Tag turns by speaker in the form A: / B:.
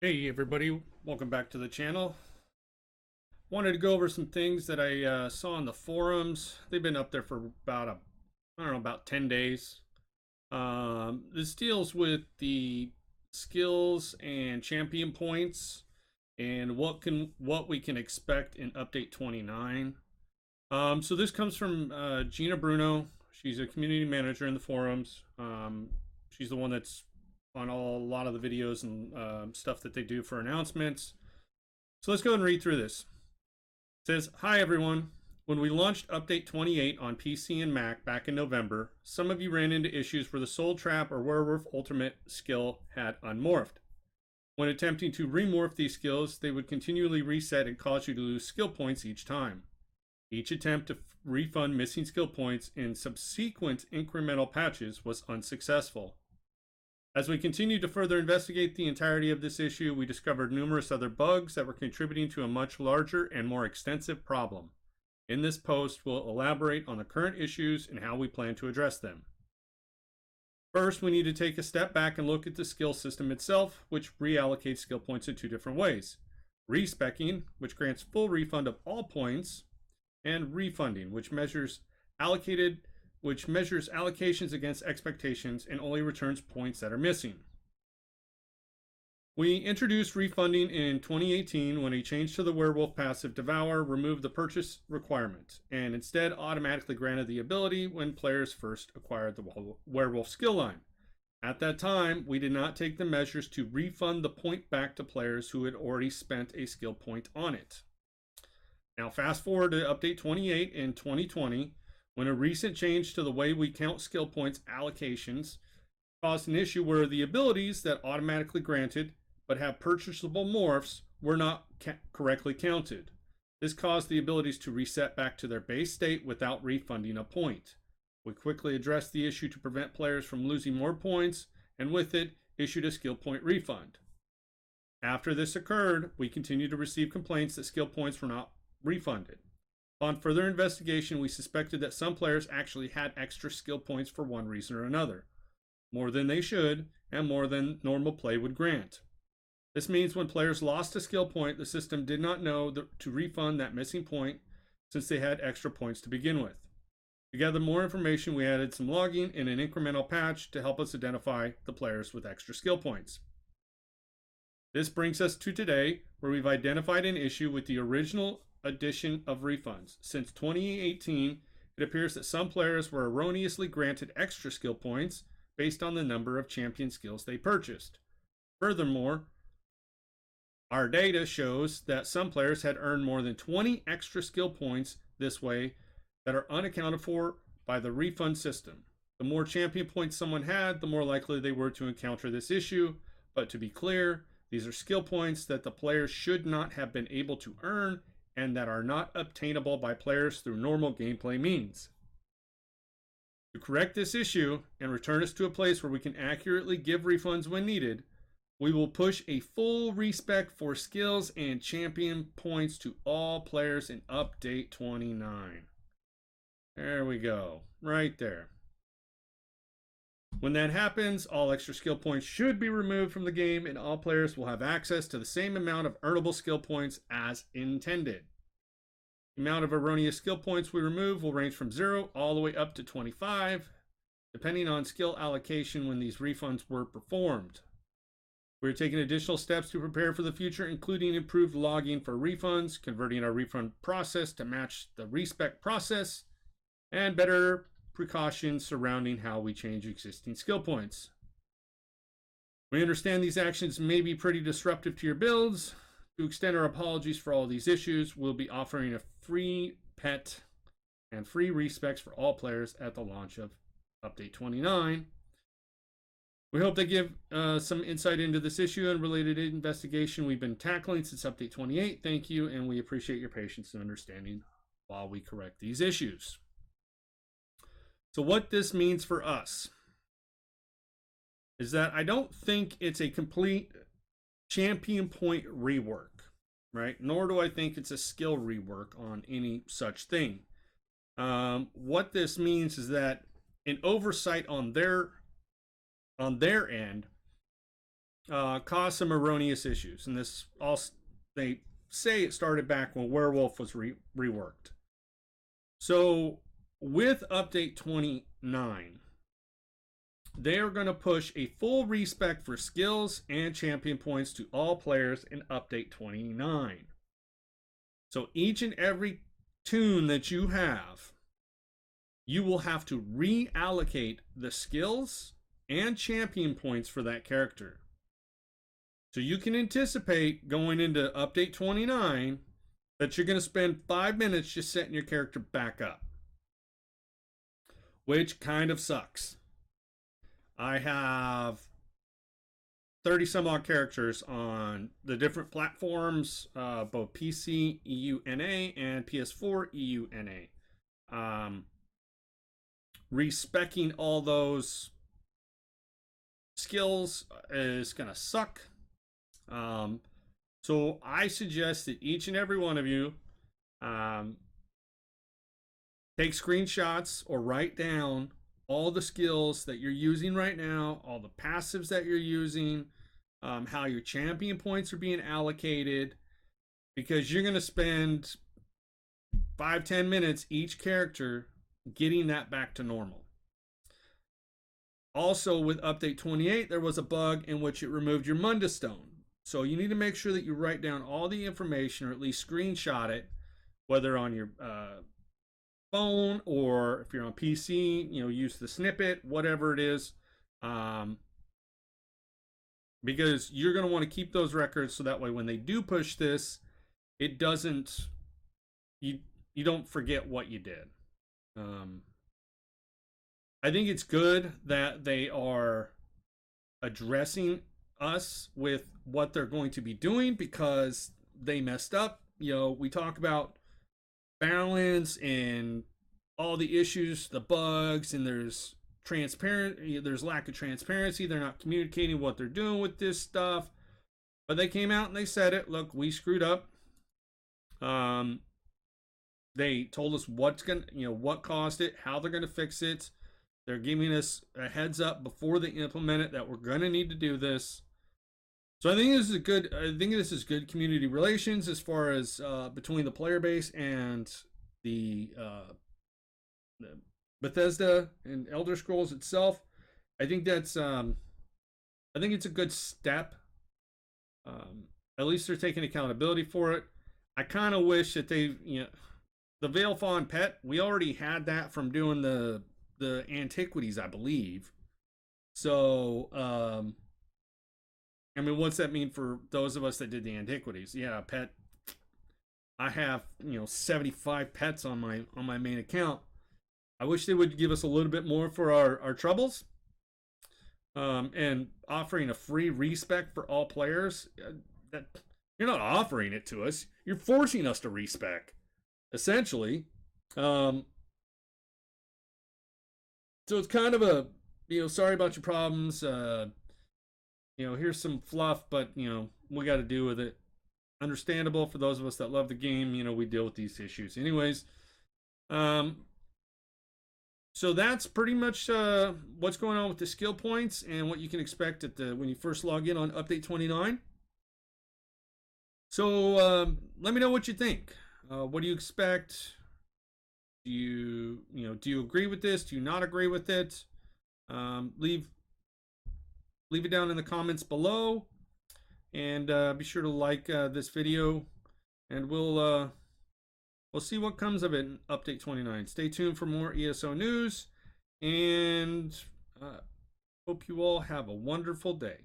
A: Hey everybody, welcome back to the channel. Wanted to go over some things that I saw on the forums. They've been up there for about about 10 days. This deals with the skills and champion points and what we can expect in update 29. So this comes from Gina Bruno. She's a community manager in the forums. She's the one that's on a lot of the videos and stuff that they do for announcements. So let's go and read through this. It says, "Hi everyone. When we launched update 28 on PC and Mac back in November, some of you ran into issues where the Soul Trap or Werewolf Ultimate skill had unmorphed. When attempting to remorph these skills, they would continually reset and cause you to lose skill points each time. Each attempt to refund missing skill points in subsequent incremental patches was unsuccessful. As we continued to further investigate the entirety of this issue, we discovered numerous other bugs that were contributing to a much larger and more extensive problem. In this post, we'll elaborate on the current issues and how we plan to address them. First, we need to take a step back and look at the skill system itself, which reallocates skill points in two different ways. Respecking, which grants full refund of all points, and refunding, which measures allocations against expectations and only returns points that are missing. We introduced refunding in 2018 when a change to the Werewolf passive Devour removed the purchase requirement and instead automatically granted the ability when players first acquired the Werewolf skill line. At that time, we did not take the measures to refund the point back to players who had already spent a skill point on it. Now fast forward to update 28 in 2020, when a recent change to the way we count skill points allocations caused an issue where the abilities that automatically granted but have purchasable morphs were not correctly counted. This caused the abilities to reset back to their base state without refunding a point. We quickly addressed the issue to prevent players from losing more points, and with it, issued a skill point refund. After this occurred, we continued to receive complaints that skill points were not refunded. Upon further investigation, we suspected that some players actually had extra skill points for one reason or another, more than they should and more than normal play would grant. This means when players lost a skill point, the system did not know to refund that missing point since they had extra points to begin with. To gather more information, we added some logging in an incremental patch to help us identify the players with extra skill points. This brings us to today, where we've identified an issue with the original addition of refunds. Since 2018, it appears that some players were erroneously granted extra skill points based on the number of champion skills they purchased. Furthermore, our data shows that some players had earned more than 20 extra skill points this way that are unaccounted for by the refund system. The more champion points someone had, the more likely they were to encounter this issue, but to be clear, these are skill points that the players should not have been able to earn and that are not obtainable by players through normal gameplay means. To correct this issue and return us to a place where we can accurately give refunds when needed, we will push a full respec for skills and champion points to all players in update 29. There we go, right there. When that happens, all extra skill points should be removed from the game and all players will have access to the same amount of earnable skill points as intended. The amount of erroneous skill points we remove will range from 0 all the way up to 25, depending on skill allocation when these refunds were performed. We're taking additional steps to prepare for the future, including improved logging for refunds, converting our refund process to match the respec process, and better precautions surrounding how we change existing skill points. We understand these actions may be pretty disruptive to your builds. To extend our apologies for all these issues, we'll be offering a free pet and free respecs for all players at the launch of update 29. We hope they give some insight into this issue and related investigation we've been tackling since update 28. Thank you, and we appreciate your patience and understanding while we correct these issues. So what this means for us is that I don't think it's a complete champion point rework, right? Nor do I think it's a skill rework on any such thing. What this means is that an oversight on their end caused some erroneous issues, and this all they say it started back when Werewolf was reworked. So with update 29, they are going to push a full respec for skills and champion points to all players in update 29. So each and every toon that you have, you will have to reallocate the skills and champion points for that character. So you can anticipate going into update 29 that you're going to spend 5 minutes just setting your character back up, which kind of sucks. I have 30 some odd characters on the different platforms, both PC, EUNA, and PS4, EUNA. Respecking all those skills is going to suck. So I suggest that each and every one of you take screenshots or write down all the skills that you're using right now, all the passives that you're using, how your champion points are being allocated, because you're going to spend 5-10 minutes each character getting that back to normal. Also, with update 28, there was a bug in which it removed your Mundus Stone. So you need to make sure that you write down all the information, or at least screenshot it, whether on your phone or if you're on PC, use the snippet, whatever it is, because you're going to want to keep those records so that way when they do push this, it doesn't, you don't forget what you did. I think it's good that they are addressing us with what they're going to be doing, because they messed up. We talk about balance and all the issues, the bugs, and there's lack of transparency. They're not communicating what they're doing with this stuff, but they came out and they said it. Look, we screwed up. They told us what caused it, how they're gonna fix it. They're giving us a heads up before they implement it that we're gonna need to do this. So I think this is good community relations as far as between the player base and the Bethesda and Elder Scrolls itself. I think it's a good step. At least they're taking accountability for it. I kind of wish that the Veil Fawn pet, we already had that from doing the antiquities, I believe. So what's that mean for those of us that did the antiquities? Yeah, pet. I have 75 pets on my main account. I wish they would give us a little bit more for our troubles. And offering a free respec for all players. That you're not offering it to us. You're forcing us to respec, essentially. So it's kind of a sorry about your problems. Here's some fluff, but we got to deal with it. Understandable for those of us that love the game. We deal with these issues anyways. So that's pretty much what's going on with the skill points and what you can expect when you first log in on update 29. So let me know what you think. What do you expect? Do you agree with this? Do you not agree with it? Leave it down in the comments below, and be sure to like this video, and we'll see what comes of it in update 29. Stay tuned for more ESO news, and hope you all have a wonderful day.